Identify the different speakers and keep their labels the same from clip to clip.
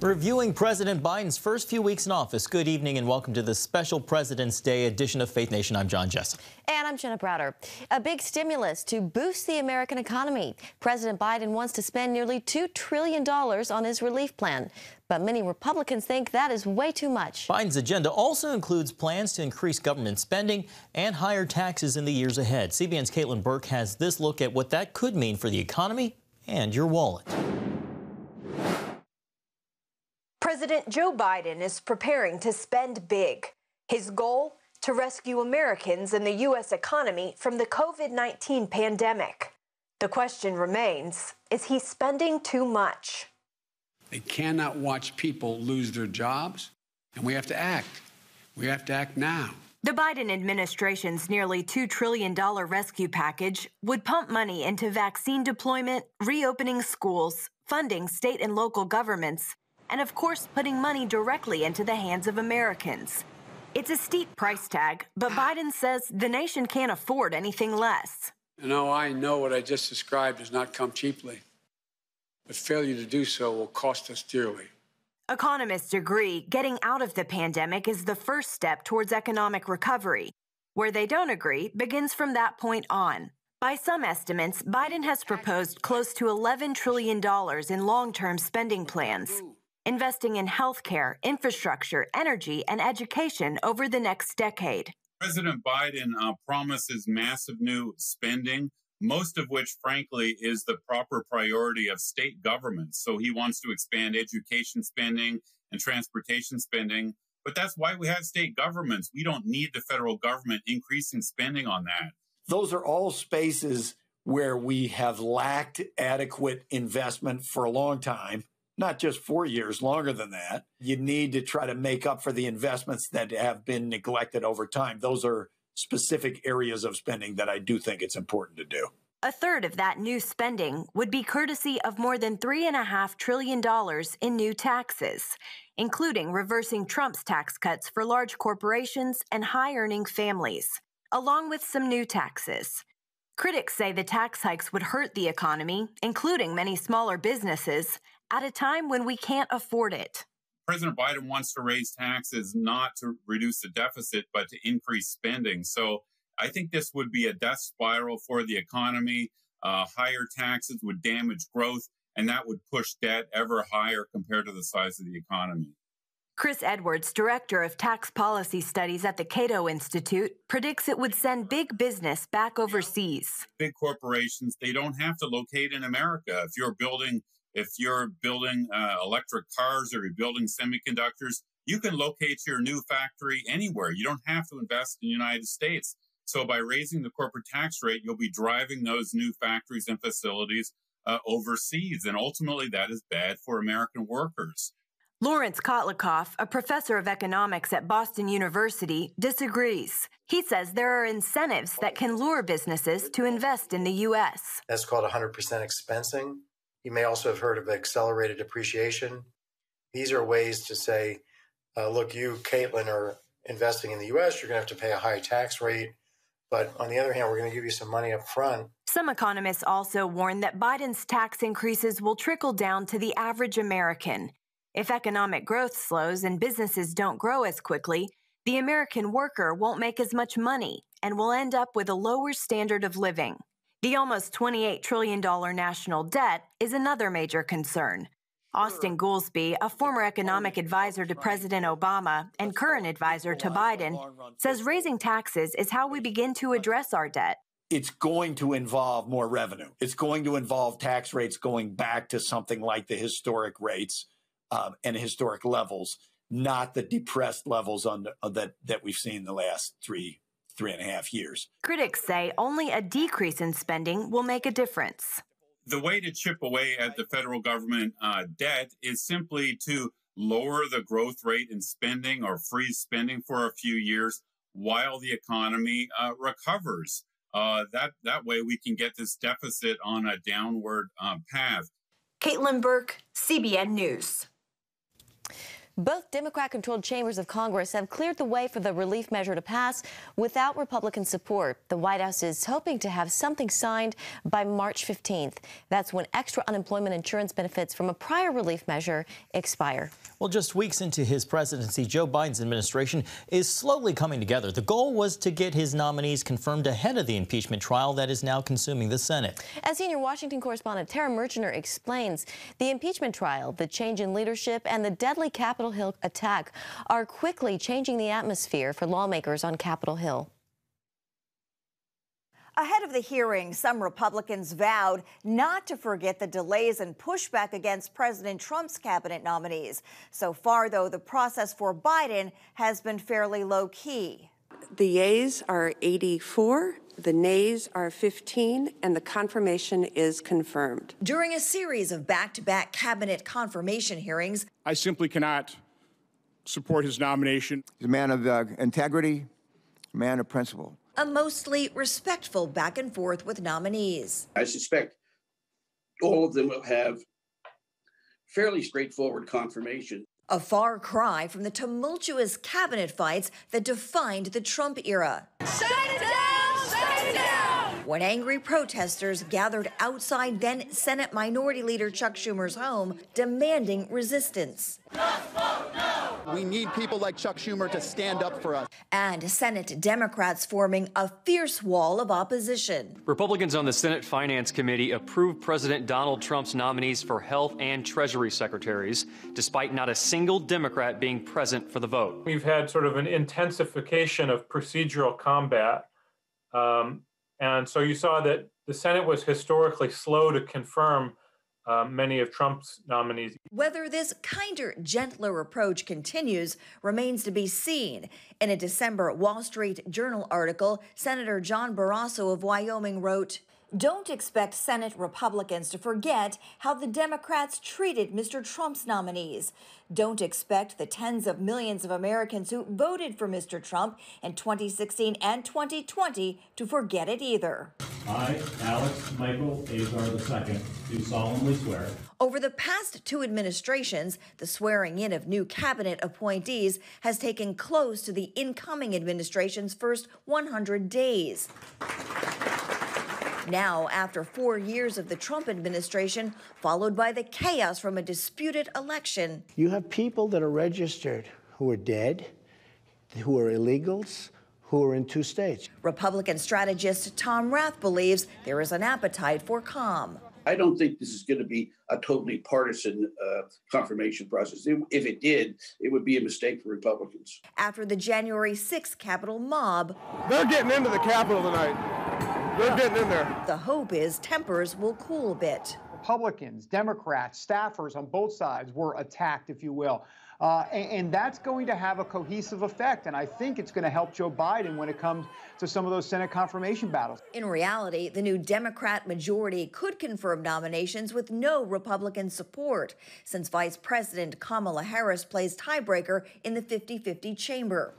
Speaker 1: Reviewing President Biden's first few weeks in office. Good evening and welcome to the special President's Day edition of Faith Nation. I'm John Jessup.
Speaker 2: And I'm Jenna Browder. A big stimulus to boost the American economy. President Biden wants to spend nearly $2 trillion on his relief plan. But many Republicans think that is way too much.
Speaker 1: Biden's agenda also includes plans to increase government spending and higher taxes in the years ahead. CBN's Caitlin Burke has this look at what that could mean for the economy and your wallet.
Speaker 3: President Joe Biden is preparing to spend big. His goal? To rescue Americans and the U.S. economy from the COVID-19 pandemic. The question remains, is he spending too much?
Speaker 4: They cannot watch people lose their jobs, and we have to act. We have to act now.
Speaker 3: The Biden administration's nearly $2 trillion rescue package would pump money into vaccine deployment, reopening schools, funding state and local governments, and of course, putting money directly into the hands of Americans. It's a steep price tag, but Biden says the nation can't afford anything less.
Speaker 4: I know what I just described does not come cheaply, but failure to do so will cost us dearly.
Speaker 3: Economists agree getting out of the pandemic is the first step towards economic recovery. Where they don't agree begins from that point on. By some estimates, Biden has proposed close to $11 trillion in long-term spending plans, investing in healthcare, infrastructure, energy, and education over the next decade.
Speaker 5: President Biden promises massive new spending, most of which, frankly, is the proper priority of state governments. So he wants to expand education spending and transportation spending. But that's why we have state governments. We don't need the federal government increasing spending on that.
Speaker 6: Those are all spaces where we have lacked adequate investment for a long time. Not just 4 years, longer than that. You need to try to make up for the investments that have been neglected over time. Those are specific areas of spending that I do think it's important to do.
Speaker 3: A third of that new spending would be courtesy of more than $3.5 trillion in new taxes, including reversing Trump's tax cuts for large corporations and high-earning families, along with some new taxes. Critics say the tax hikes would hurt the economy, including many smaller businesses, at a time when we can't afford it.
Speaker 5: President Biden wants to raise taxes not to reduce the deficit, but to increase spending. So I think this would be a death spiral for the economy. Higher taxes would damage growth, and that would push debt ever higher compared to the size of the economy.
Speaker 3: Chris Edwards, director of tax policy studies at the Cato Institute, predicts it would send big business back overseas.
Speaker 5: Big corporations, they don't have to locate in America. If you're building electric cars or you're building semiconductors, you can locate your new factory anywhere. You don't have to invest in the United States. So by raising the corporate tax rate, you'll be driving those new factories and facilities overseas. And ultimately, that is bad for American workers.
Speaker 3: Lawrence Kotlikoff, a professor of economics at Boston University, disagrees. He says there are incentives that can lure businesses to invest in the U.S.
Speaker 7: That's called 100% expensing. You may also have heard of accelerated depreciation. These are ways to say, look, you, Caitlin, are investing in the U.S., you're going to have to pay a high tax rate. But on the other hand, we're going to give you some money up front.
Speaker 3: Some economists also warn that Biden's tax increases will trickle down to the average American. If economic growth slows and businesses don't grow as quickly, the American worker won't make as much money and will end up with a lower standard of living. The almost $28 trillion national debt is another major concern. Austin Goolsbee, a former economic advisor to President Obama and current advisor to Biden, says raising taxes is how we begin to address our debt.
Speaker 6: It's going to involve more revenue. It's going to involve tax rates going back to something like the historic rates and historic levels, not the depressed levels that we've seen the last three and a half years.
Speaker 3: Critics say only a decrease in spending will make a difference.
Speaker 5: The way to chip away at the federal government debt is simply to lower the growth rate in spending or freeze spending for a few years while the economy recovers. That way we can get this deficit on a downward path.
Speaker 3: Caitlin Burke, CBN News.
Speaker 2: Both Democrat-controlled chambers of Congress have cleared the way for the relief measure to pass without Republican support. The White House is hoping to have something signed by March 15th. That's when extra unemployment insurance benefits from a prior relief measure expire.
Speaker 1: Well, just weeks into his presidency, Joe Biden's administration is slowly coming together. The goal was to get his nominees confirmed ahead of the impeachment trial that is now consuming the Senate.
Speaker 2: As senior Washington correspondent Tara Merchiner explains, the impeachment trial, the change in leadership, and the deadly Capitol Hill attack are quickly changing the atmosphere for lawmakers on Capitol Hill.
Speaker 8: Ahead of the hearing, some Republicans vowed not to forget the delays and pushback against President Trump's cabinet nominees. So far, though, the process for Biden has been fairly low-key.
Speaker 9: The yeas are 84, the nays are 15, and the confirmation is confirmed.
Speaker 8: During a series of back-to-back cabinet confirmation hearings,
Speaker 10: I simply cannot support his nomination.
Speaker 11: He's a man of integrity, a man of principle.
Speaker 8: A mostly respectful back and forth with nominees.
Speaker 12: I suspect all of them will have fairly straightforward confirmation.
Speaker 8: A far cry from the tumultuous cabinet fights that defined the Trump era.
Speaker 13: Shut it down! Shut it down!
Speaker 8: When angry protesters gathered outside then Senate Minority Leader Chuck Schumer's home demanding resistance.
Speaker 14: We need people like Chuck Schumer to stand up for us.
Speaker 8: And Senate Democrats forming a fierce wall of opposition.
Speaker 15: Republicans on the Senate Finance Committee approved President Donald Trump's nominees for Health and Treasury secretaries, despite not a single Democrat being present for the vote.
Speaker 16: We've had sort of an intensification of procedural combat. And so you saw that the Senate was historically slow to confirm many of Trump's nominees.
Speaker 8: Whether this kinder, gentler approach continues remains to be seen. In a December Wall Street Journal article, Senator John Barrasso of Wyoming wrote, "Don't expect Senate Republicans to forget how the Democrats treated Mr. Trump's nominees. Don't expect the tens of millions of Americans who voted for Mr. Trump in 2016 and 2020 to forget it either."
Speaker 17: I, Alex Michael Azar II, do solemnly swear.
Speaker 8: Over the past two administrations, the swearing in of new cabinet appointees has taken close to the incoming administration's first 100 days. Now, after 4 years of the Trump administration, followed by the chaos from a disputed election.
Speaker 18: You have people that are registered who are dead, who are illegals, who are in 2 states.
Speaker 8: Republican strategist Tom Rath believes there is an appetite for calm.
Speaker 12: I don't think this is going to be a totally partisan confirmation process. If it did, it would be a mistake for Republicans.
Speaker 8: After the January 6th Capitol mob,
Speaker 10: they're getting into the Capitol tonight. They're getting in there.
Speaker 8: The hope is tempers will cool a bit.
Speaker 19: Republicans, Democrats, staffers on both sides were attacked, if you will. And that's going to have a cohesive effect. And I think it's going to help Joe Biden when it comes to some of those Senate confirmation battles.
Speaker 8: In reality, the new Democrat majority could confirm nominations with no Republican support, since Vice President Kamala Harris plays tiebreaker in the 50-50 chamber.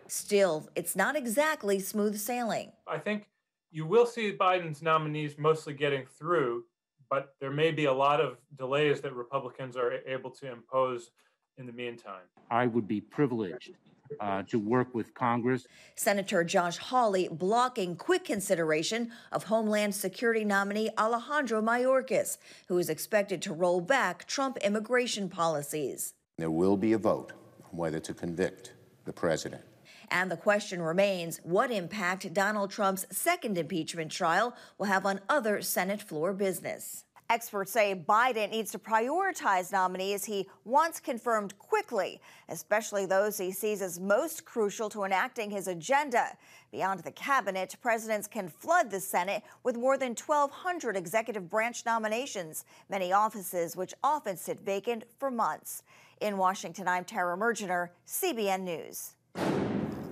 Speaker 8: Still, it's not exactly smooth sailing.
Speaker 16: I think you will see Biden's nominees mostly getting through, but there may be a lot of delays that Republicans are able to impose in the meantime.
Speaker 17: I would be privileged to work with Congress.
Speaker 8: Senator Josh Hawley blocking quick consideration of Homeland Security nominee Alejandro Mayorkas, who is expected to roll back Trump immigration policies.
Speaker 20: There will be a vote on whether to convict the president.
Speaker 8: And the question remains what impact Donald Trump's second impeachment trial will have on other Senate floor business. Experts say Biden needs to prioritize nominees he wants confirmed quickly, especially those he sees as most crucial to enacting his agenda. Beyond the cabinet, presidents can flood the Senate with more than 1,200 executive branch nominations, many offices which often sit vacant for months. In Washington, I'm Tara Mergener, CBN News.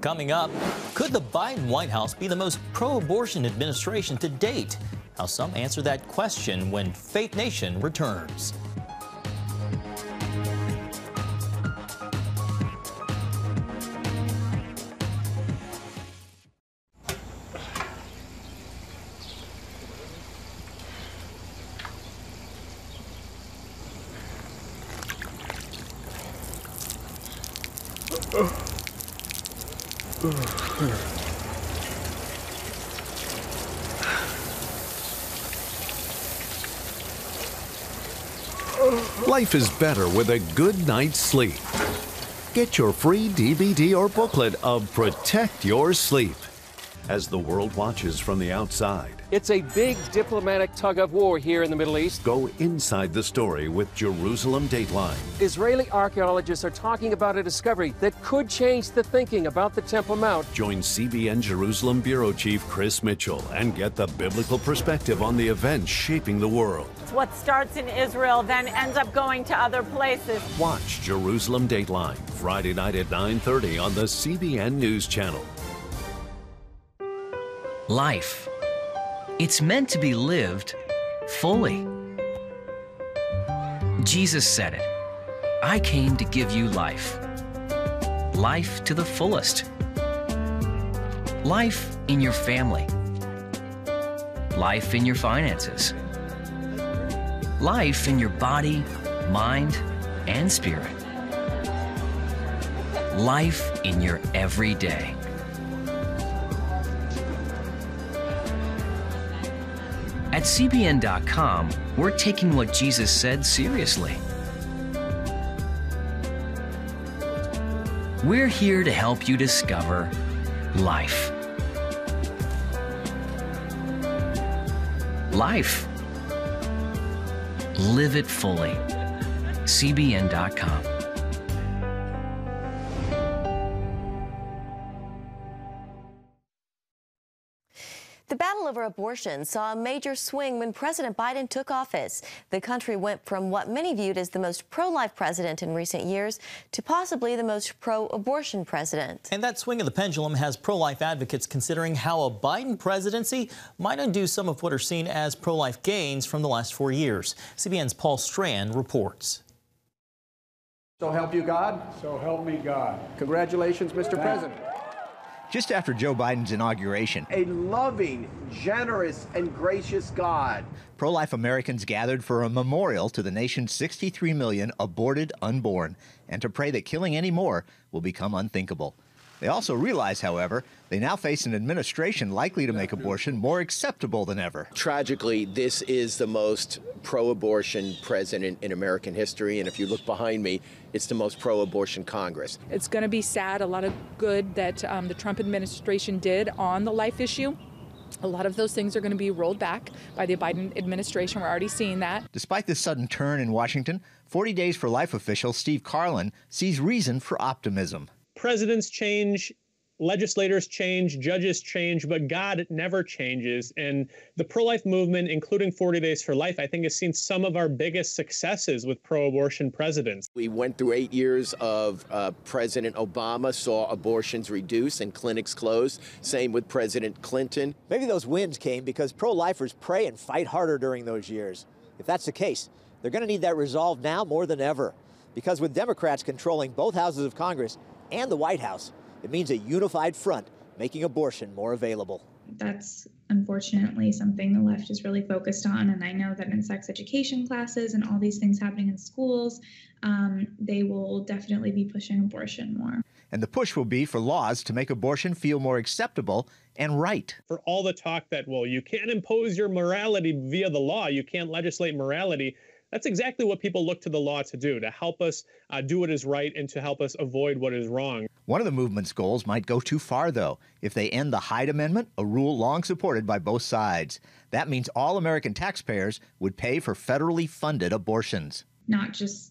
Speaker 1: Coming up, could the Biden White House be the most pro-abortion administration to date? How some answer that question when Faith Nation returns.
Speaker 21: Life is better with a good night's sleep. Get your free DVD or booklet of Protect Your Sleep as the world watches from the outside.
Speaker 22: It's a big diplomatic tug of war here in the Middle East.
Speaker 21: Go inside the story with Jerusalem Dateline.
Speaker 22: Israeli archaeologists are talking about a discovery that could change the thinking about the Temple Mount.
Speaker 21: Join CBN Jerusalem Bureau Chief Chris Mitchell and get the biblical perspective on the events shaping the world.
Speaker 23: What starts in Israel then ends up going to other places.
Speaker 21: Watch Jerusalem Dateline Friday night at 9:30 on the CBN News Channel.
Speaker 24: Life. It's meant to be lived fully. Jesus said it. I came to give you life. Life to the fullest. Life in your family. Life in your finances. Life in your body, mind, and spirit. Life in your everyday. At CBN.com, we're taking what Jesus said seriously. We're here to help you discover life. Life. Live it fully. CBN.com.
Speaker 2: The battle over abortion saw a major swing when President Biden took office. The country went from what many viewed as the most pro-life president in recent years to possibly the most pro-abortion president.
Speaker 1: And that swing of the pendulum has pro-life advocates considering how a Biden presidency might undo some of what are seen as pro-life gains from the last 4 years. CBN's Paul Strand reports.
Speaker 25: So help you God.
Speaker 10: So help me God.
Speaker 25: Congratulations, Mr. President.
Speaker 26: Just after Joe Biden's inauguration,
Speaker 25: A loving, generous, and gracious God.
Speaker 26: pro-life Americans gathered for a memorial to the nation's 63 million aborted unborn and to pray that killing any more will become unthinkable. They also realize, however, they now face an administration likely to make abortion more acceptable than ever.
Speaker 27: Tragically, this is the most pro-abortion president in American history, and if you look behind me, it's the most pro-abortion Congress.
Speaker 28: It's going to be sad. A lot of good that the Trump administration did on the life issue. A lot of those things are going to be rolled back by the Biden administration. We're already seeing that.
Speaker 26: Despite this sudden turn in Washington, 40 Days for Life official Steve Carlin sees reason for optimism.
Speaker 29: Presidents change, legislators change, judges change, but God never changes. And the pro-life movement, including 40 Days for Life, I think has seen some of our biggest successes with pro-abortion presidents.
Speaker 27: We went through 8 years of President Obama, saw abortions reduce and clinics closed. Same with President Clinton.
Speaker 30: Maybe those wins came because pro-lifers pray and fight harder during those years. If that's the case, they're going to need that resolve now more than ever. Because with Democrats controlling both houses of Congress and the White House, it means a unified front making abortion more available.
Speaker 31: That's unfortunately something the left is really focused on. And I know that in sex education classes and all these things happening in schools, they will definitely be pushing abortion more.
Speaker 26: And the push will be for laws to make abortion feel more acceptable and right.
Speaker 29: For all the talk that, well, you can't impose your morality via the law, you can't legislate morality, that's exactly what people look to the law to do, to help us do what is right and to help us avoid what is wrong.
Speaker 26: One of the movement's goals might go too far, though, if they end the Hyde Amendment, a rule long supported by both sides. That means all American taxpayers would pay for federally funded abortions.
Speaker 31: Not just,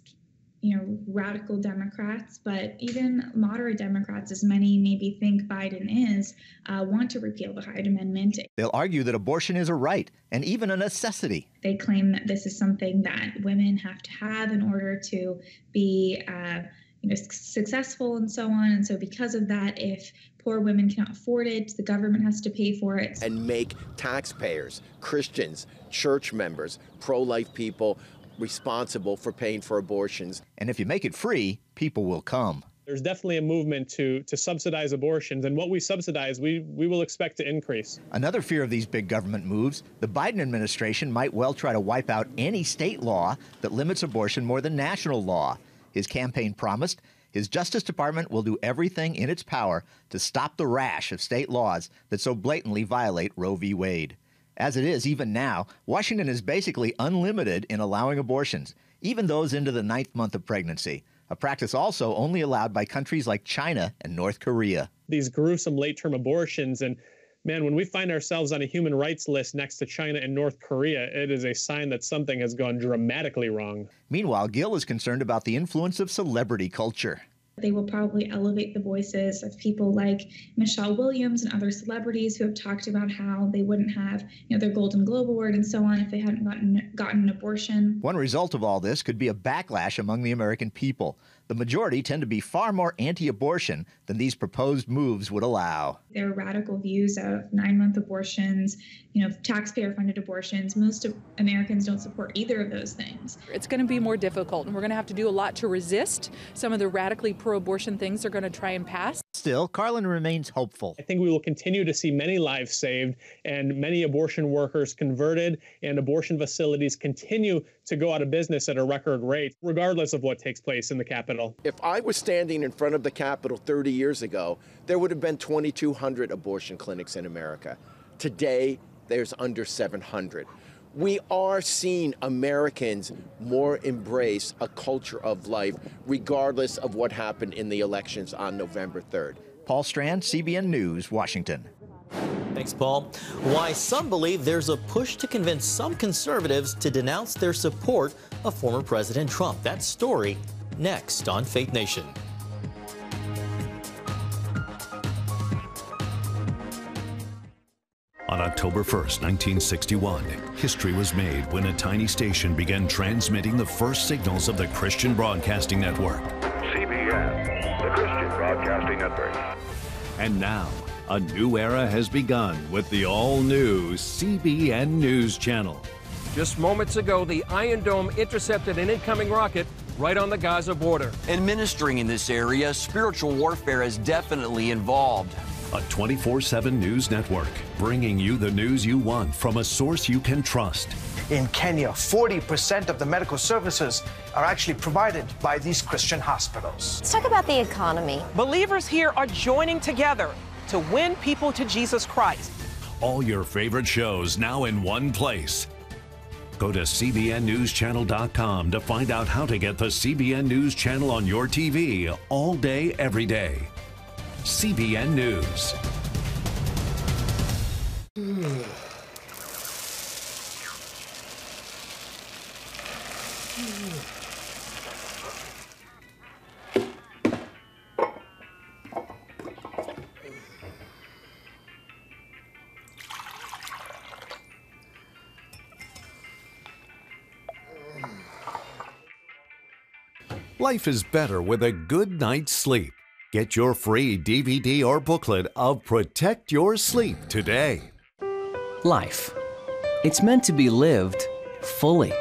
Speaker 31: radical Democrats, but even moderate Democrats, as many maybe think Biden is, want to repeal the Hyde Amendment.
Speaker 26: They'll argue that abortion is a right and even a necessity.
Speaker 31: They claim that this is something that women have to have in order to be successful and so on. And so because of that, if poor women cannot afford it, the government has to pay for it.
Speaker 27: And make taxpayers, Christians, church members, pro-life people responsible for paying for abortions.
Speaker 26: And if you make it free, people will come.
Speaker 29: There's definitely a movement to subsidize abortions, and what we subsidize, we will expect to increase.
Speaker 26: Another fear of these big government moves, the Biden administration might well try to wipe out any state law that limits abortion more than national law. His campaign promised his Justice Department will do everything in its power to stop the rash of state laws that so blatantly violate Roe v. Wade. As it is, even now, Washington is basically unlimited in allowing abortions, even those into the 9th month of pregnancy, a practice also only allowed by countries like China and North Korea.
Speaker 29: These gruesome late-term abortions, and man, when we find ourselves on a human rights list next to China and North Korea, it is a sign that something has gone dramatically wrong.
Speaker 26: Meanwhile, Gill is concerned about the influence of celebrity culture.
Speaker 31: They will probably elevate the voices of people like Michelle Williams and other celebrities who have talked about how they wouldn't have, their Golden Globe Award and so on if they hadn't gotten an abortion.
Speaker 26: One result of all this could be a backlash among the American people. The majority tend to be far more anti-abortion than these proposed moves would allow.
Speaker 31: There are radical views of 9-month abortions, taxpayer-funded abortions. Most of Americans don't support either of those things.
Speaker 28: It's going to be more difficult, and we're going to have to do a lot to resist some of the radically pro-abortion things they're going to try and pass.
Speaker 26: Still, Carlin remains hopeful.
Speaker 29: I think we will continue to see many lives saved and many abortion workers converted, and abortion facilities continue to go out of business at a record rate, regardless of what takes place in the Capitol.
Speaker 27: If I was standing in front of the Capitol 30 years ago, there would have been 2,200 abortion clinics in America. Today, there's under 700. We are seeing Americans more embrace a culture of life, regardless of what happened in the elections on November 3rd.
Speaker 26: Paul Strand, CBN News, Washington.
Speaker 1: Thanks, Paul. Why some believe there's a push to convince some conservatives to denounce their support of former President Trump. That story next on Faith Nation.
Speaker 21: On October 1st, 1961, history was made when a tiny station began transmitting the first signals of the Christian Broadcasting Network.
Speaker 3: CBN, the Christian Broadcasting Network.
Speaker 21: And now, a new era has begun with the all-new CBN News Channel.
Speaker 22: Just moments ago, the Iron Dome intercepted an incoming rocket right on the Gaza border.
Speaker 4: Administering in this area, spiritual warfare is definitely involved.
Speaker 21: A 24/7 news network, bringing you the news you want from a source you can trust.
Speaker 5: In Kenya, 40% of the medical services are actually provided by these Christian hospitals.
Speaker 2: Let's talk about the economy.
Speaker 6: Believers here are joining together to win people to Jesus Christ.
Speaker 21: All your favorite shows now in one place. Go to cbnnewschannel.com to find out how to get the CBN News Channel on your TV all day, every day. CBN News. Life is better with a good night's sleep. Get your free DVD or booklet of Protect Your Sleep today.
Speaker 24: Life. It's meant to be lived fully.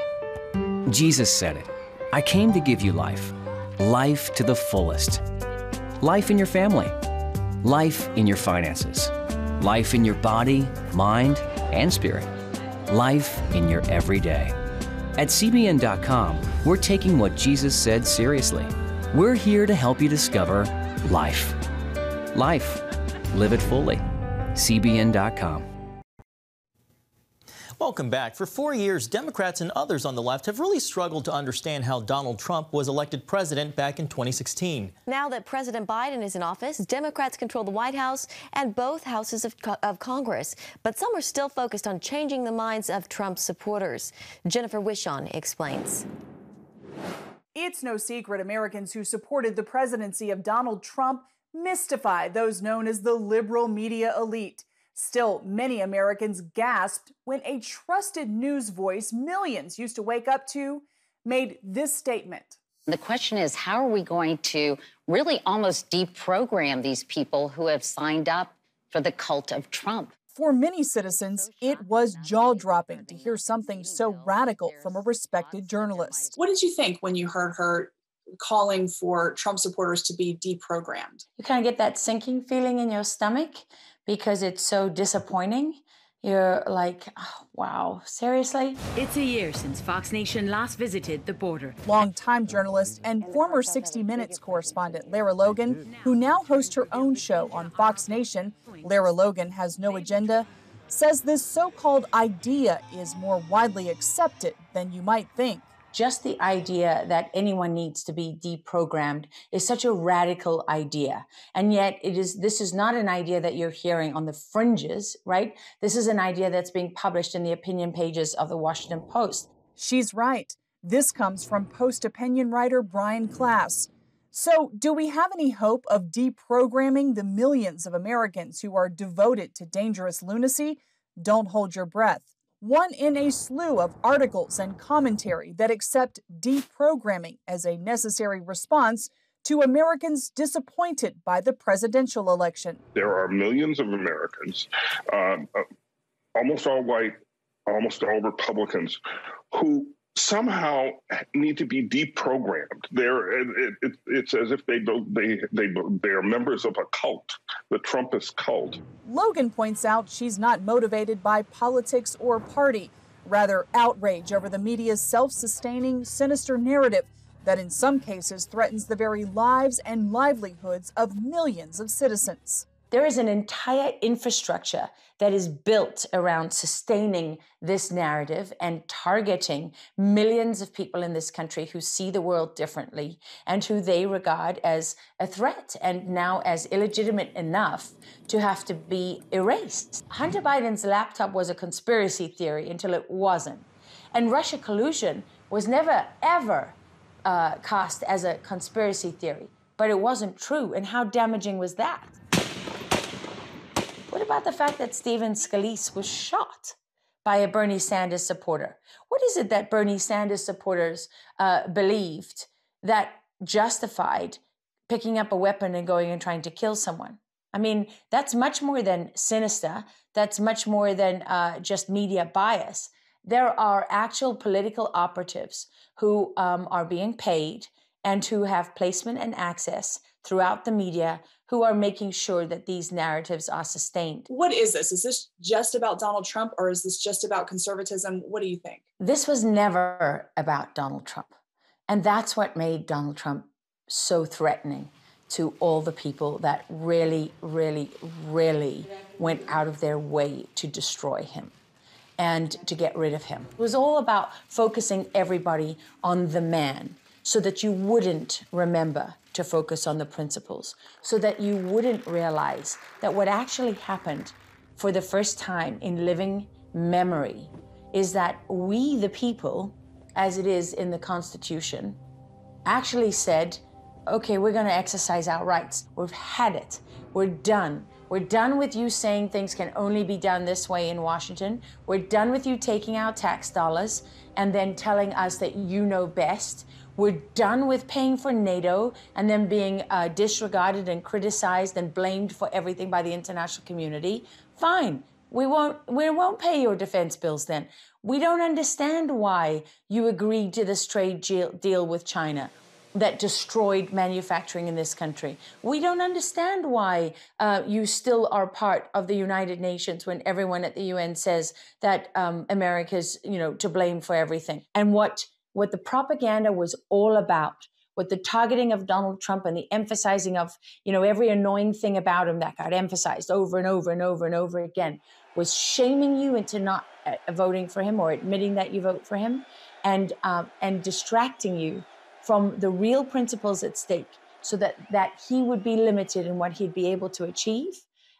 Speaker 24: Jesus said it. I came to give you life. Life to the fullest. Life in your family. Life in your finances. Life in your body, mind, and spirit. Life in your everyday. At CBN.com, we're taking what Jesus said seriously. We're here to help you discover life. Life. Live it fully. CBN.com.
Speaker 1: Welcome back. For 4 years, Democrats and others on the left have really struggled to understand how Donald Trump was elected president back in 2016.
Speaker 2: Now that President Biden is in office, Democrats control the White House and both houses of Congress. But some are still focused on changing the minds of Trump's supporters. Jennifer Wishon explains.
Speaker 7: It's no secret Americans who supported the presidency of Donald Trump mystified those known as the liberal media elite. Still, many Americans gasped when a trusted news voice millions used to wake up to made this statement.
Speaker 9: The question is, how are we going to really almost deprogram these people who have signed up for the cult of Trump?
Speaker 7: For many citizens, it was jaw-dropping to hear something so radical from a respected journalist.
Speaker 11: What did you think when you heard her calling for Trump supporters to be deprogrammed?
Speaker 13: You kind of get that sinking feeling in your stomach because it's so disappointing.
Speaker 8: You're like, oh, wow, seriously?
Speaker 12: It's a year since Fox Nation last visited the border.
Speaker 7: Longtime journalist and former 60 Minutes correspondent Lara Logan, who now hosts her own show on Fox Nation, Lara Logan Has No Agenda, says this so-called idea is more widely accepted than you might think.
Speaker 8: Just the idea that anyone needs to be deprogrammed is such a radical idea. And yet this is not an idea that you're hearing on the fringes, right? This is an idea that's being published in the opinion pages of the Washington Post.
Speaker 7: She's right. This comes from Post opinion writer Brian Klaas. So, do we have any hope of deprogramming the millions of Americans who are devoted to dangerous lunacy? Don't hold your breath. One in a slew of articles and commentary that accept deprogramming as a necessary response to Americans disappointed by the presidential election.
Speaker 10: There are millions of Americans, almost all white, almost all Republicans, who somehow need to be deprogrammed. It's as if they are members of a cult, the Trumpist cult.
Speaker 7: Logan points out she's not motivated by politics or party, rather outrage over the media's self-sustaining, sinister narrative that in some cases threatens the very lives and livelihoods of millions of citizens.
Speaker 8: There is an entire infrastructure that is built around sustaining this narrative and targeting millions of people in this country who see the world differently and who they regard as a threat and now as illegitimate enough to have to be erased. Hunter Biden's laptop was a conspiracy theory until it wasn't. And Russia collusion was never, ever cast as a conspiracy theory, but it wasn't true. And how damaging was that? What about the fact that Stephen Scalise was shot by a Bernie Sanders supporter? What is it that Bernie Sanders supporters believed that justified picking up a weapon and going and trying to kill someone? I mean, that's much more than sinister. That's much more than just media bias. There are actual political operatives who are being paid and who have placement and access throughout the media who are making sure that these narratives are sustained.
Speaker 11: What is this? Is this just about Donald Trump or is this just about conservatism? What do you think?
Speaker 8: This was never about Donald Trump. And that's what made Donald Trump so threatening to all the people that really, really, really went out of their way to destroy him and to get rid of him. It was all about focusing everybody on the man so that you wouldn't remember to focus on the principles, so that you wouldn't realize that what actually happened for the first time in living memory is that we, the people, as it is in the Constitution, actually said, okay, we're going to exercise our rights. We've had it. We're done. We're done with you saying things can only be done this way in Washington. We're done with you taking our tax dollars and then telling us that you know best. We're done with paying for NATO and then being disregarded and criticized and blamed for everything by the international community. Fine, we won't pay your defense bills then. We don't understand why you agreed to this trade deal with China that destroyed manufacturing in this country. We don't understand why you still are part of the United Nations when everyone at the UN says that America's, to blame for everything. And what the propaganda was all about, what the targeting of Donald Trump and the emphasizing of, every annoying thing about him that got emphasized over and over and over and over again, was shaming you into not voting for him or admitting that you vote for him, and distracting you from the real principles at stake, so that he would be limited in what he'd be able to achieve,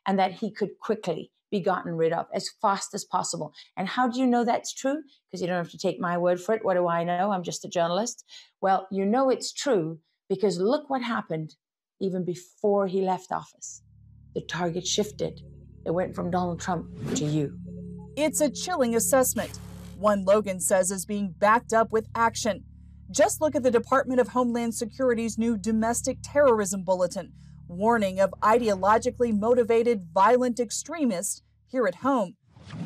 Speaker 8: and that he could quickly be gotten rid of as fast as possible. And how do you know that's true? Because you don't have to take my word for it. What do I know? I'm just a journalist. Well, you know it's true because look what happened even before he left office. The target shifted. It went from Donald Trump to you.
Speaker 7: It's a chilling assessment. One Logan says is being backed up with action. Just look at the Department of Homeland Security's new domestic terrorism bulletin, warning of ideologically motivated violent extremists here at home,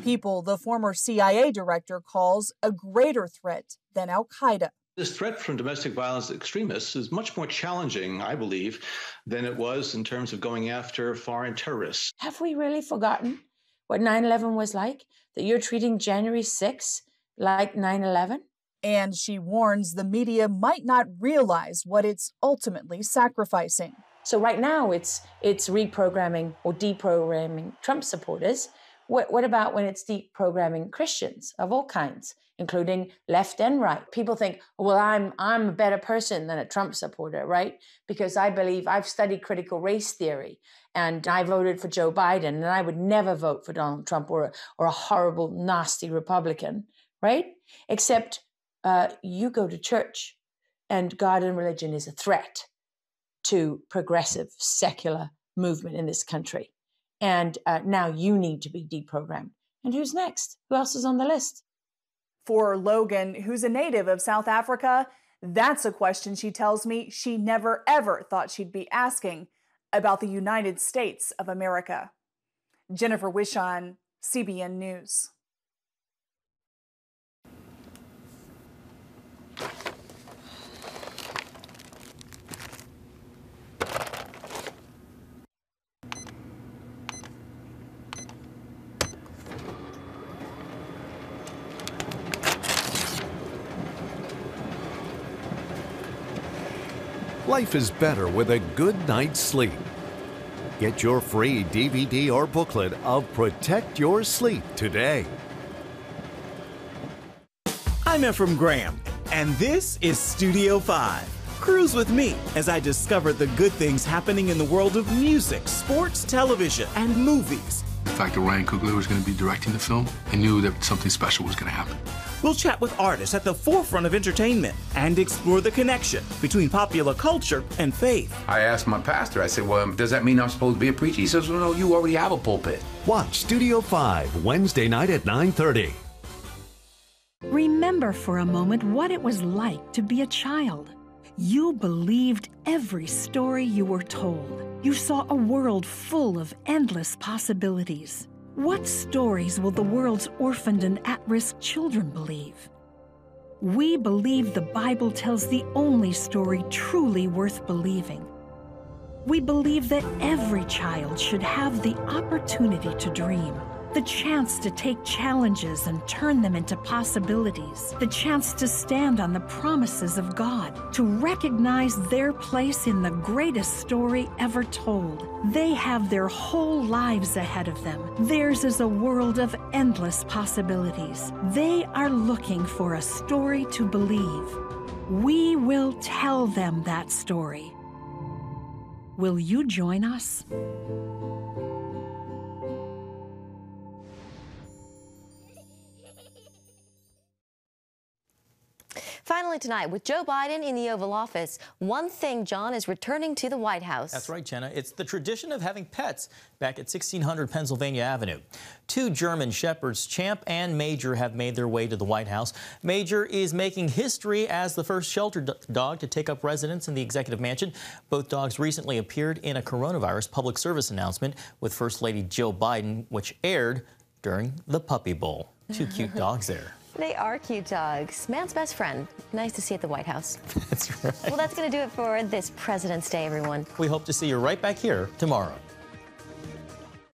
Speaker 7: people the former CIA director calls a greater threat than al-Qaeda.
Speaker 13: This threat from domestic violence extremists is much more challenging, I believe, than it was in terms of going after foreign terrorists.
Speaker 8: Have we really forgotten what 9/11 was like? That you're treating January 6th like 9/11?
Speaker 7: And she warns the media might not realize what it's ultimately sacrificing.
Speaker 8: So right now it's reprogramming or deprogramming Trump supporters. What about when it's deprogramming Christians of all kinds, including left and right? People think, well, I'm a better person than a Trump supporter, right? Because I believe I've studied critical race theory and I voted for Joe Biden and I would never vote for Donald Trump or a horrible, nasty Republican, right? Except you go to church and God and religion is a threat to progressive secular movement in this country. And now you need to be deprogrammed. And who's next? Who else is on the list?
Speaker 7: For Logan, who's a native of South Africa, that's a question she tells me she never ever thought she'd be asking about the United States of America. Jennifer Wishon, CBN News.
Speaker 21: Life is better with a good night's sleep. Get your free DVD or booklet of Protect Your Sleep today.
Speaker 14: I'm Ephraim Graham, and this is Studio 5. Cruise with me as I discover the good things happening in the world of music, sports, television, and movies.
Speaker 15: The fact that Ryan Coogler was going to be directing the film, I knew that something special was going to happen.
Speaker 14: We'll chat with artists at the forefront of entertainment and explore the connection between popular culture and faith.
Speaker 16: I asked my pastor, I said, well, does that mean I'm supposed to be a preacher? He says, well, no, you already have a pulpit.
Speaker 21: Watch Studio 5 Wednesday night at 9:30.
Speaker 17: Remember for a moment what it was like to be a child. You believed every story you were told. You saw a world full of endless possibilities. What stories will the world's orphaned and at-risk children believe? We believe the Bible tells the only story truly worth believing. We believe that every child should have the opportunity to dream, the chance to take challenges and turn them into possibilities, the chance to stand on the promises of God, to recognize their place in the greatest story ever told. They have their whole lives ahead of them. Theirs is a world of endless possibilities. They are looking for a story to believe. We will tell them that story. Will you join us?
Speaker 2: Finally tonight, with Joe Biden in the Oval Office, one thing, John, is returning to the White House.
Speaker 1: That's right, Jenna. It's the tradition of having pets back at 1600 Pennsylvania Avenue. Two German Shepherds, Champ and Major, have made their way to the White House. Major is making history as the first shelter dog to take up residence in the executive mansion. Both dogs recently appeared in a coronavirus public service announcement with First Lady Jill Biden, which aired during the Puppy Bowl. Two cute dogs there.
Speaker 2: They are cute dogs. Man's best friend. Nice to see at the White House.
Speaker 1: That's right.
Speaker 2: Well, that's going to do it for this President's Day, everyone.
Speaker 1: We hope to see you right back here tomorrow.